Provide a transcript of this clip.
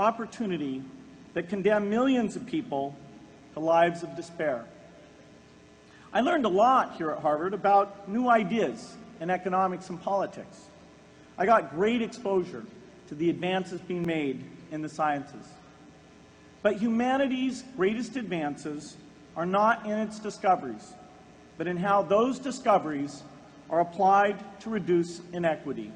opportunity that condemn millions of people to lives of despair. I learned a lot here at Harvard about new ideas in economics and politics. I got great exposure to the advances being made in the sciences. But humanity's greatest advances are not in its discoveries, but in how those discoveries are applied to reduce inequity.